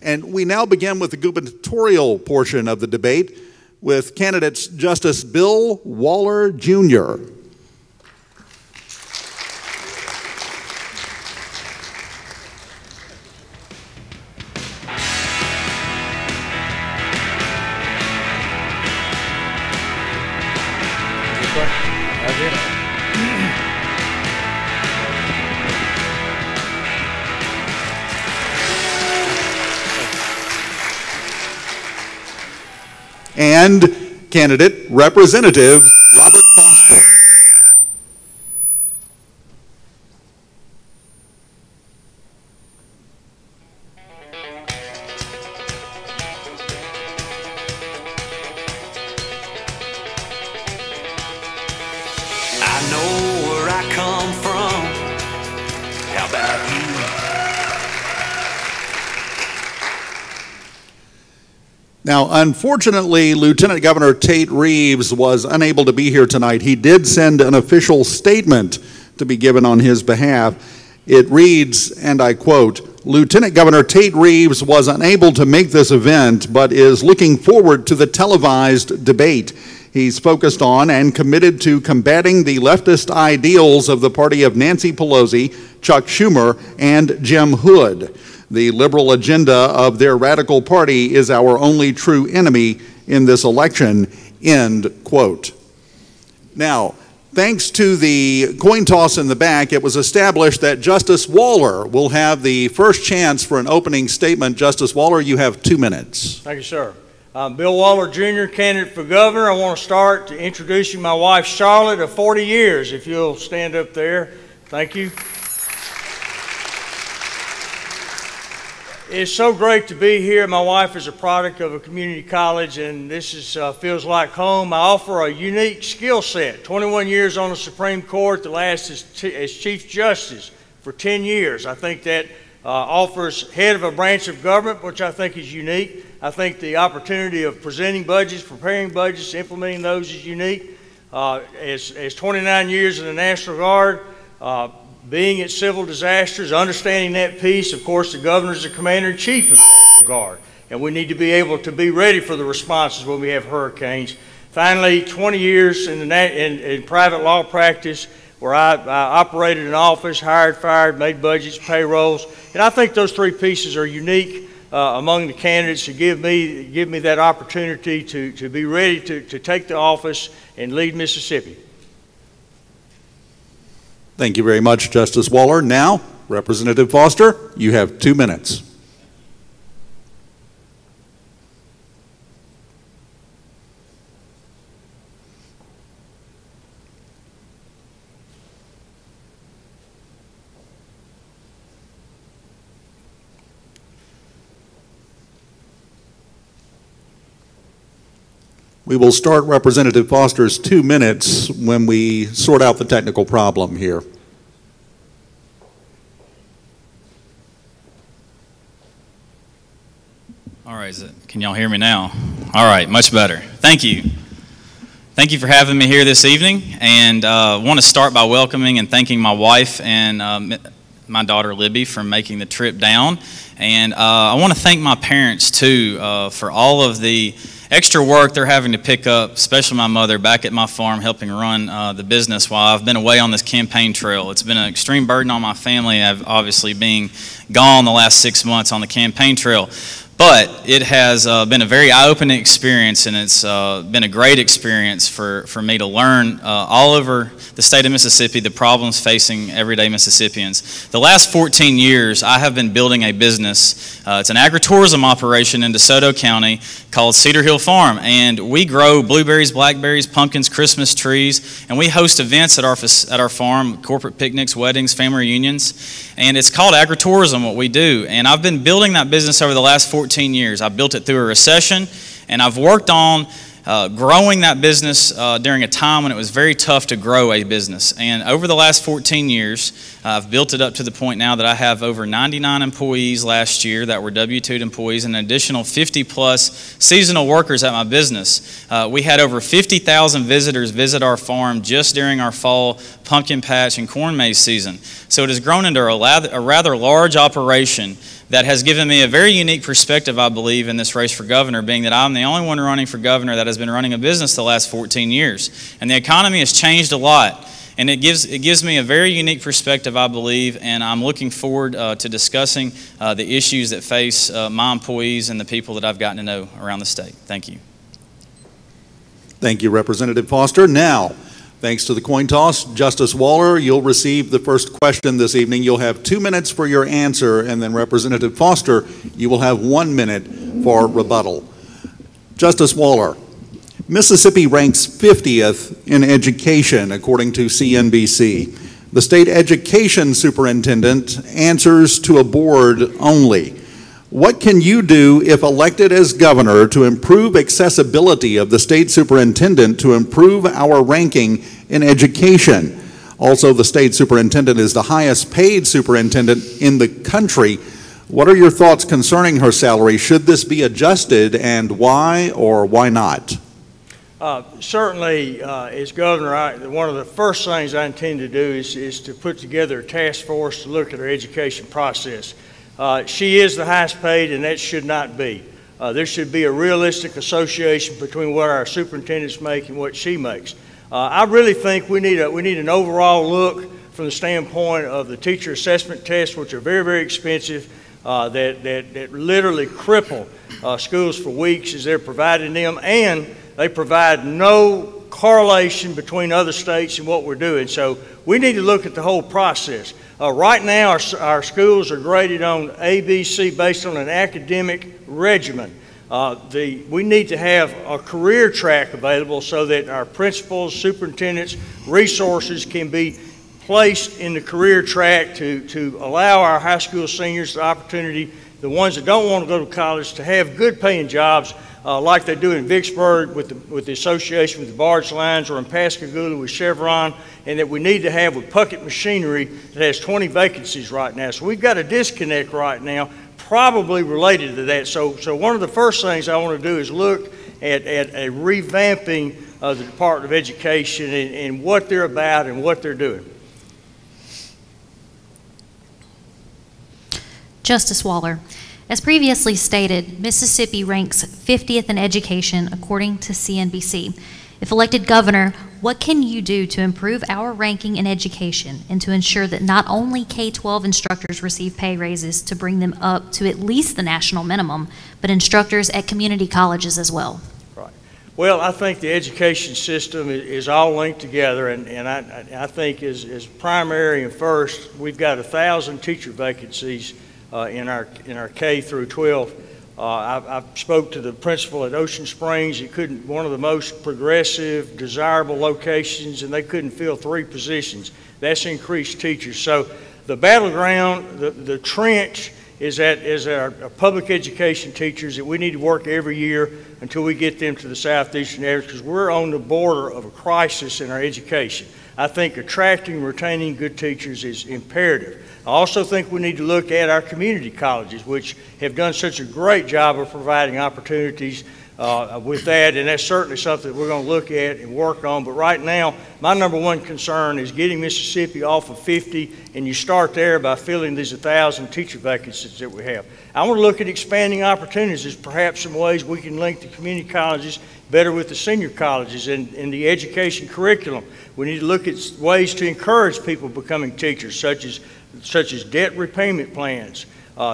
And we now begin with the gubernatorial portion of the debate with candidates Justice Bill Waller, Jr. And candidate Representative Robert Foster. I know where I come from. How about you? Now, unfortunately, Lieutenant Governor Tate Reeves was unable to be here tonight. He did send an official statement to be given on his behalf. It reads, and I quote, "Lieutenant Governor Tate Reeves was unable to make this event, but is looking forward to the televised debate. He's focused on and committed to combating the leftist ideals of the party of Nancy Pelosi, Chuck Schumer, and Jim Hood. The liberal agenda of their radical party is our only true enemy in this election," end quote. Now, thanks to the coin toss in the back, it was established that Justice Waller will have the first chance for an opening statement. Justice Waller, you have 2 minutes. Thank you, sir. Bill Waller, Jr., candidate for governor. I want to start to introducing my wife, Charlotte, of 40 years. If you'll stand up there. Thank you. It's so great to be here. My wife is a product of a community college, and this is, feels like home. I offer a unique skill set. 21 years on the Supreme Court, the last as Chief Justice for 10 years. I think that offers head of a branch of government, which I think is unique. I think the opportunity of presenting budgets, preparing budgets, implementing those is unique. As 29 years in the National Guard, being at civil disasters, understanding that piece, of course, the governor's the commander-in-chief of the National Guard, and we need to be able to be ready for the responses when we have hurricanes. Finally, 20 years in private law practice, where I operated an office, hired, fired, made budgets, payrolls, and I think those three pieces are unique among the candidates to give me that opportunity to be ready to take the office and lead Mississippi. Thank you very much, Justice Waller. Now, Representative Foster, you have 2 minutes. We will start Representative Foster's 2 minutes when we sort out the technical problem here. All right, can y'all hear me now? All right, much better. Thank you. Thank you for having me here this evening, and I want to start by welcoming and thanking my wife and my daughter Libby for making the trip down, and I want to thank my parents too for all of the extra work they're having to pick up, especially my mother back at my farm helping run the business while I've been away on this campaign trail. It's been an extreme burden on my family, obviously being gone the last 6 months on the campaign trail. But it has been a very eye-opening experience, and it's been a great experience for me to learn all over the state of Mississippi the problems facing everyday Mississippians. The last 14 years, I have been building a business. It's an agritourism operation in DeSoto County called Cedar Hill Farm, and we grow blueberries, blackberries, pumpkins, Christmas trees, and we host events at our farm, corporate picnics, weddings, family reunions, and it's called agritourism, what we do. And I've been building that business over the last 14 years. I built it through a recession, and I've worked on growing that business during a time when it was very tough to grow a business. And over the last 14 years, I've built it up to the point now that I have over 99 employees last year that were W-2 employees and an additional 50-plus seasonal workers at my business. We had over 50,000 visitors visit our farm just during our fall pumpkin patch and corn maze season. So it has grown into a rather large operation that has given me a very unique perspective, I believe, in this race for governor, being that I'm the only one running for governor that has been running a business the last 14 years. And the economy has changed a lot. And it gives me a very unique perspective, I believe, and I'm looking forward to discussing the issues that face my employees and the people that I've gotten to know around the state. Thank you. Thank you, Representative Foster. Now, thanks to the coin toss, Justice Waller, you'll receive the first question this evening. You'll have 2 minutes for your answer, and then Representative Foster, you will have 1 minute for rebuttal. Justice Waller, Mississippi ranks 50th in education, according to CNBC. The state education superintendent answers to a board only. What can you do if elected as governor to improve accessibility of the state superintendent to improve our ranking in education? Also, the state superintendent is the highest paid superintendent in the country. What are your thoughts concerning her salary? Should this be adjusted, and why or why not? Certainly, as governor, one of the first things I intend to do is to put together a task force to look at our education process. She is the highest paid, and that should not be. There should be a realistic association between what our superintendents make and what she makes. I really think we need an overall look from the standpoint of the teacher assessment tests, which are very, very expensive, that literally cripple schools for weeks as they're providing them, and they provide no correlation between other states and what we're doing. So we need to look at the whole process. Right now, our schools are graded on ABC based on an academic regimen. We need to have a career track available so that our principals, superintendents, resources can be placed in the career track to allow our high school seniors the opportunity, the ones that don't want to go to college, to have good paying jobs like they do in Vicksburg with the association with the barge lines, or in Pascagoula with Chevron, and that we need to have with Puckett Machinery that has 20 vacancies right now. So we've got a disconnect right now, probably related to that. So one of the first things I want to do is look at a revamping of the Department of Education and what they're about and what they're doing. Justice Waller, as previously stated, Mississippi ranks 50th in education according to CNBC. If elected governor, what can you do to improve our ranking in education and to ensure that not only K-12 instructors receive pay raises to bring them up to at least the national minimum, but instructors at community colleges as well? Right. Well, I think the education system is all linked together, and I think as primary and first, we've got 1,000 teacher vacancies in our K through 12. I spoke to the principal at Ocean Springs. One of the most progressive, desirable locations, and they couldn't fill 3 positions. That's increased teachers. So the battleground, the trench is our public education teachers that we need to work every year until we get them to the southeastern areas, because we're on the border of a crisis in our education. I think attracting and retaining good teachers is imperative. I also think we need to look at our community colleges, which have done such a great job of providing opportunities with that, and that's certainly something that we're going to look at and work on. But right now, my number one concern is getting Mississippi off of 50, and you start there by filling these 1,000 teacher vacancies that we have. I want to look at expanding opportunities as perhaps some ways we can link the community colleges better with the senior colleges in the education curriculum. We need to look at ways to encourage people becoming teachers, such as debt repayment plans,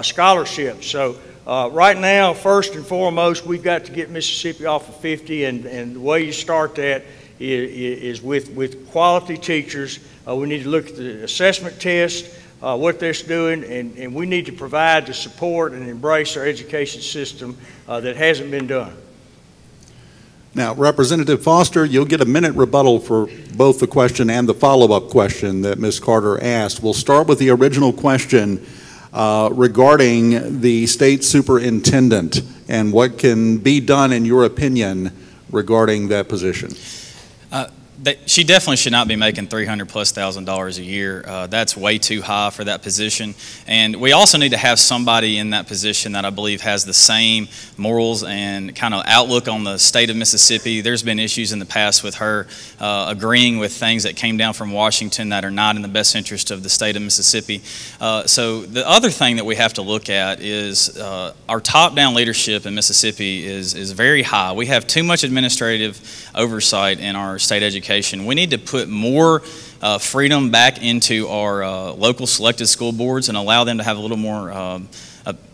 scholarships. So right now, first and foremost, we've got to get Mississippi off of 50, and the way you start that is with quality teachers. We need to look at the assessment test, what they're doing, and we need to provide the support and embrace our education system that hasn't been done. Now, Representative Foster, you'll get a minute rebuttal for both the question and the follow-up question that Ms. Carter asked. We'll start with the original question regarding the state superintendent and what can be done, in your opinion, regarding that position. She definitely should not be making $300,000+ a year. That's way too high for that position. And we also need to have somebody in that position that I believe has the same morals and kind of outlook on the state of Mississippi. There's been issues in the past with her agreeing with things that came down from Washington that are not in the best interest of the state of Mississippi. So the other thing that we have to look at is our top-down leadership in Mississippi is very high. We have too much administrative oversight in our state education. We need to put more freedom back into our local selected school boards and allow them to have a little more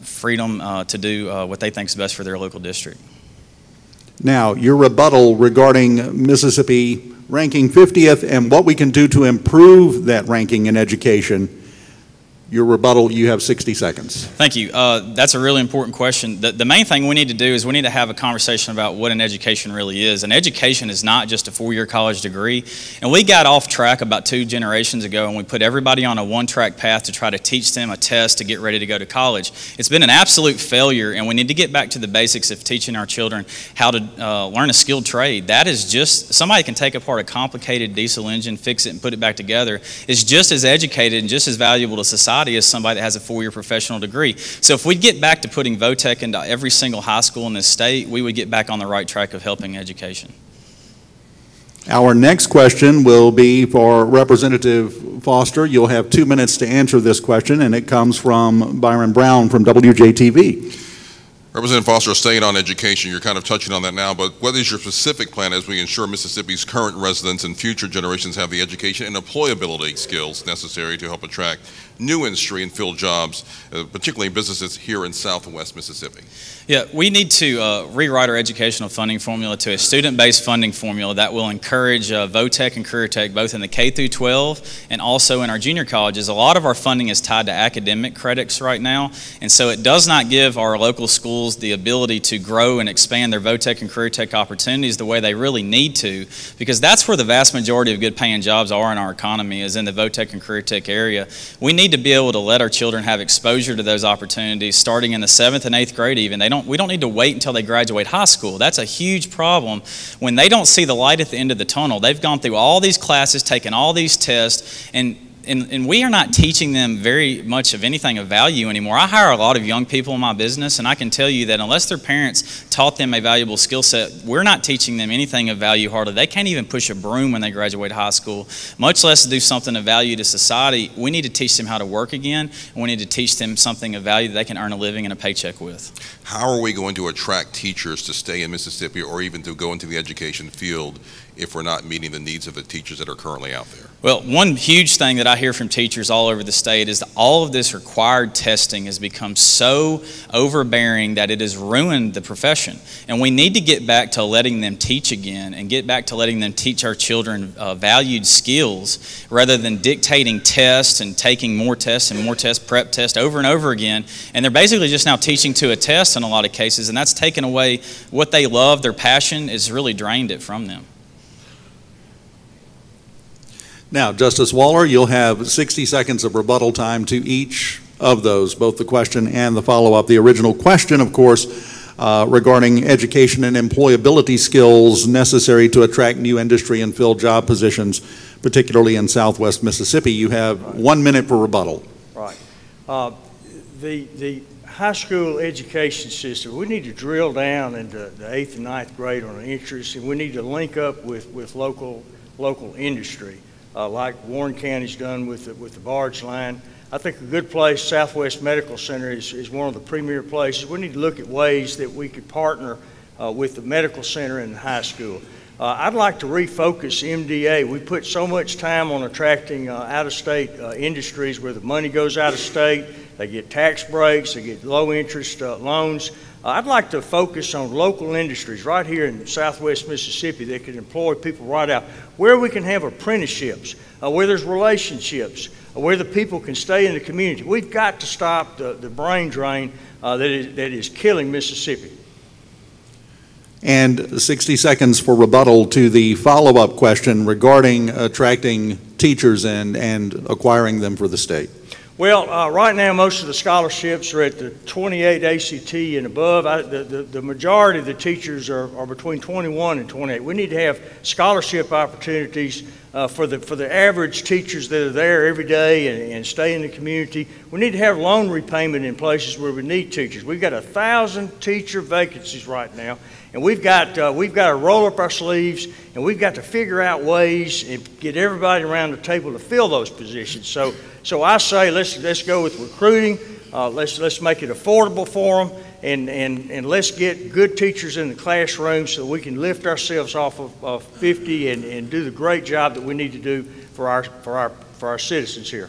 freedom to do what they think is best for their local district. Now, your rebuttal regarding Mississippi ranking 50th and what we can do to improve that ranking in education. Your rebuttal, you have 60 seconds. Thank you. That's a really important question. The main thing we need to do is we need to have a conversation about what an education really is. An education is not just a 4-year college degree. And we got off track about 2 generations ago, and we put everybody on a one-track path to try to teach them a test to get ready to go to college. It's been an absolute failure, and we need to get back to the basics of teaching our children how to learn a skilled trade. That is just, somebody can take apart a complicated diesel engine, fix it, and put it back together. It's just as educated and just as valuable to society as somebody that has a 4-year professional degree. So if we get back to putting VOTEC into every single high school in this state, we would get back on the right track of helping education. Our next question will be for Representative Foster. You'll have 2 minutes to answer this question, and it comes from Byron Brown from WJTV. Representative Foster, staying on education, you're kind of touching on that now, but what is your specific plan as we ensure Mississippi's current residents and future generations have the education and employability skills necessary to help attract new industry and fill jobs, particularly in businesses here in Southwest Mississippi? Yeah, we need to rewrite our educational funding formula to a student-based funding formula that will encourage VOTEC and Career Tech both in the K through 12 and also in our junior colleges. A lot of our funding is tied to academic credits right now, and so it does not give our local schools the ability to grow and expand their VOTEC and Career Tech opportunities the way they really need to, because that's where the vast majority of good paying jobs are in our economy, is in the VOTEC and Career Tech area. We need to be able to let our children have exposure to those opportunities starting in the 7th and 8th grade even. We don't need to wait until they graduate high school. That's a huge problem when they don't see the light at the end of the tunnel. They've gone through all these classes, taken all these tests, and we are not teaching them very much of anything of value anymore. I hire a lot of young people in my business, and I can tell you that unless their parents taught them a valuable skill set, we're not teaching them anything of value hardly. They can't even push a broom when they graduate high school, much less do something of value to society. We need to teach them how to work again, and we need to teach them something of value that they can earn a living and a paycheck with. How are we going to attract teachers to stay in Mississippi or even to go into the education field if we're not meeting the needs of the teachers that are currently out there? Well, one huge thing that I hear from teachers all over the state is that all of this required testing has become so overbearing that it has ruined the profession. And we need to get back to letting them teach again and get back to letting them teach our children valued skills rather than dictating tests and taking more tests and more tests, prep tests over and over again. And they're basically just now teaching to a test in a lot of cases, and that's taken away what they love, their passion, has really drained it from them. Now, Justice Waller, you'll have 60 seconds of rebuttal time to each of those, both the question and the follow-up. The original question, of course, regarding education and employability skills necessary to attract new industry and fill job positions, particularly in Southwest Mississippi. You have 1 minute for rebuttal. Right. The high school education system, we need to drill down into the 8th and 9th grade on an interest, and we need to link up with local industry. Like Warren County's done with the barge line. I think a good place, Southwest Medical Center, is one of the premier places. We need to look at ways that we could partner with the medical center and the high school. I'd like to refocus MDA. We put so much time on attracting out-of-state industries where the money goes out of state, they get tax breaks, they get low-interest loans. I'd like to focus on local industries right here in Southwest Mississippi that could employ people right out, where we can have apprenticeships, where there's relationships, where the people can stay in the community. We've got to stop the brain drain that is killing Mississippi. And 60 seconds for rebuttal to the follow-up question regarding attracting teachers and acquiring them for the state. Well, right now, most of the scholarships are at the 28 ACT and above. The majority of the teachers are between 21 and 28. We need to have scholarship opportunities for the average teachers that are there every day and stay in the community. We need to have loan repayment in places where we need teachers. We've got 1,000 teacher vacancies right now, and we've got to roll up our sleeves, and we've got to figure out ways and get everybody around the table to fill those positions. So I say let's go with recruiting. Let's make it affordable for them, and let's get good teachers in the classroom so we can lift ourselves off of 50 and do the great job that we need to do for our citizens here.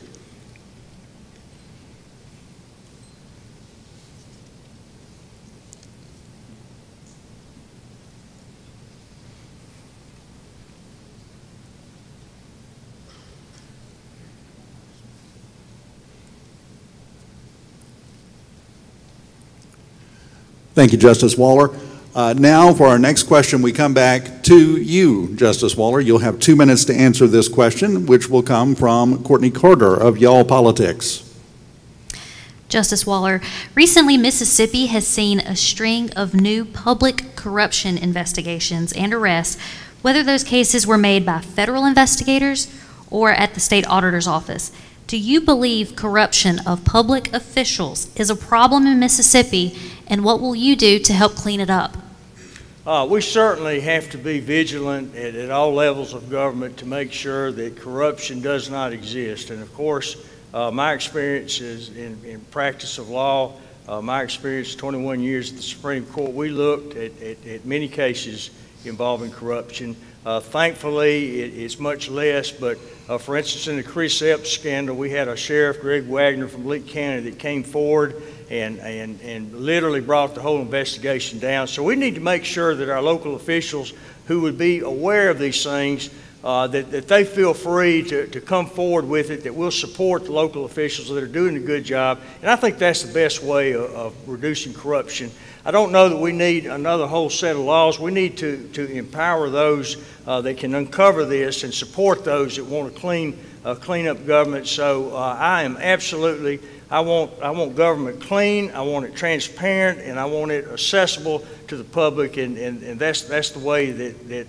Thank you, Justice Waller. Now, for our next question, we come back to you, Justice Waller. You'll have 2 minutes to answer this question, which will come from Courtney Carter of Y'all Politics. Justice Waller, recently Mississippi has seen a string of new public corruption investigations and arrests, whether those cases were made by federal investigators or at the state auditor's office. Do you believe corruption of public officials is a problem in Mississippi, and what will you do to help clean it up? We certainly have to be vigilant at all levels of government to make sure that corruption does not exist. And of course, my experience is in practice of law, my experience 21 years at the Supreme Court, we looked at many cases involving corruption. Thankfully, it's much less, but for instance, in the Chris Epps scandal, we had a Sheriff, Greg Wagner from Lee County, that came forward and literally brought the whole investigation down. So we need to make sure that our local officials who would be aware of these things, that they feel free to come forward with it, that we'll support the local officials that are doing a good job. And I think that's the best way of reducing corruption. I don't know that we need another whole set of laws. We need to empower those that can uncover this and support those that want to clean up government. So I am absolutely, I want government clean, I want it transparent, and I want it accessible to the public, and that's the way that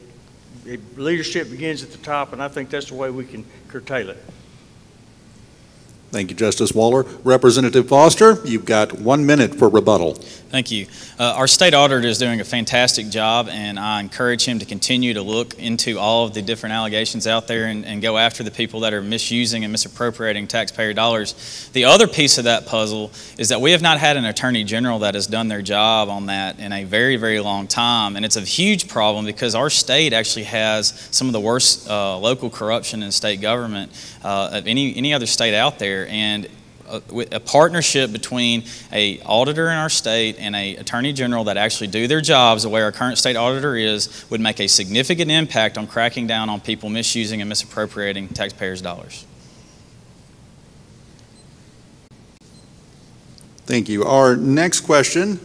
leadership begins at the top, and I think that's the way we can curtail it. Thank you, Justice Waller. Representative Foster, you've got 1 minute for rebuttal. Thank you. Our state auditor is doing a fantastic job, and I encourage him to continue to look into all of the different allegations out there and go after the people that are misusing and misappropriating taxpayer dollars. The other piece of that puzzle is that we have not had an attorney general that has done their job on that in a very, very long time, and it's a huge problem because our state actually has some of the worst local corruption in state government of any other state out there. And a partnership between an auditor in our state and an attorney general that actually do their jobs the way our current state auditor is would make a significant impact on cracking down on people misusing and misappropriating taxpayers' dollars. Thank you. Our next question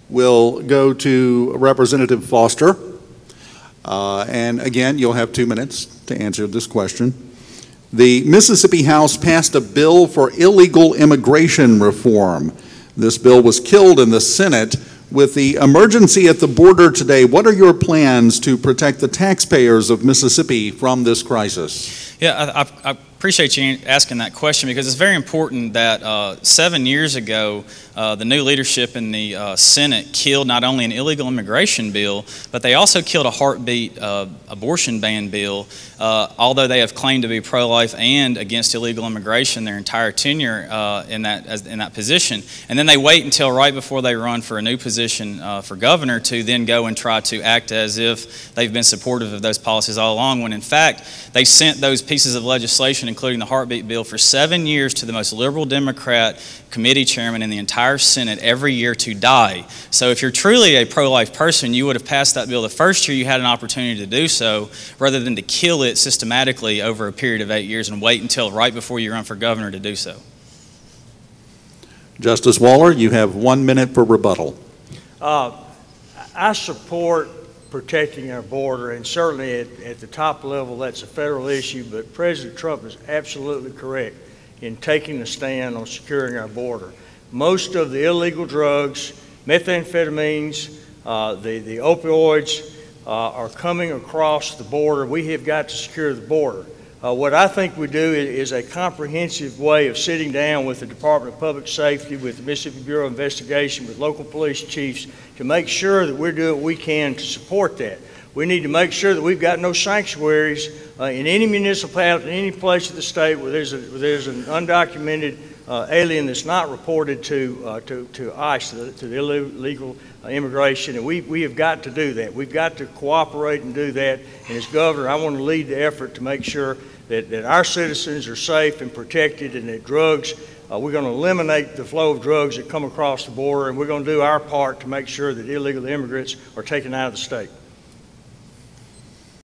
will go to Representative Foster. And again, you'll have 2 minutes to answer this question. The Mississippi House passed a bill for illegal immigration reform. This bill was killed in the Senate. With the emergency at the border today, what are your plans to protect the taxpayers of Mississippi from this crisis? Yeah, I appreciate you asking that question because it's very important that 7 years ago, the new leadership in the Senate killed not only an illegal immigration bill, but they also killed a heartbeat abortion ban bill, although they have claimed to be pro-life and against illegal immigration their entire tenure in that position. And then they wait until right before they run for a new position for governor to then go and try to act as if they've been supportive of those policies all along, when in fact they sent those pieces of legislation, including the heartbeat bill, for 7 years to the most liberal Democrat committee chairman in the entire Senate every year to die. So if you're truly a pro-life person, you would have passed that bill the first year you had an opportunity to do so, rather than to kill it systematically over a period of 8 years and wait until right before you run for governor to do so. Justice Waller, you have 1 minute for rebuttal. I support protecting our border, and certainly at the top level that's a federal issue, but President Trump is absolutely correct. in taking a stand on securing our border. Most of the illegal drugs, methamphetamines, the opioids are coming across the border. We have got to secure the border. What I think we do is a comprehensive way of sitting down with the Department of Public Safety, with the Mississippi Bureau of Investigation, with local police chiefs to make sure that we're doing what we can to support that. We need to make sure that we've got no sanctuaries in any municipality, in any place of the state where there's an undocumented alien that's not reported to ICE, to the illegal immigration, and we have got to do that. We've got to cooperate and do that. And as governor, I want to lead the effort to make sure that our citizens are safe and protected, and that drugs, we're going to eliminate the flow of drugs that come across the border, and we're going to do our part to make sure that illegal immigrants are taken out of the state.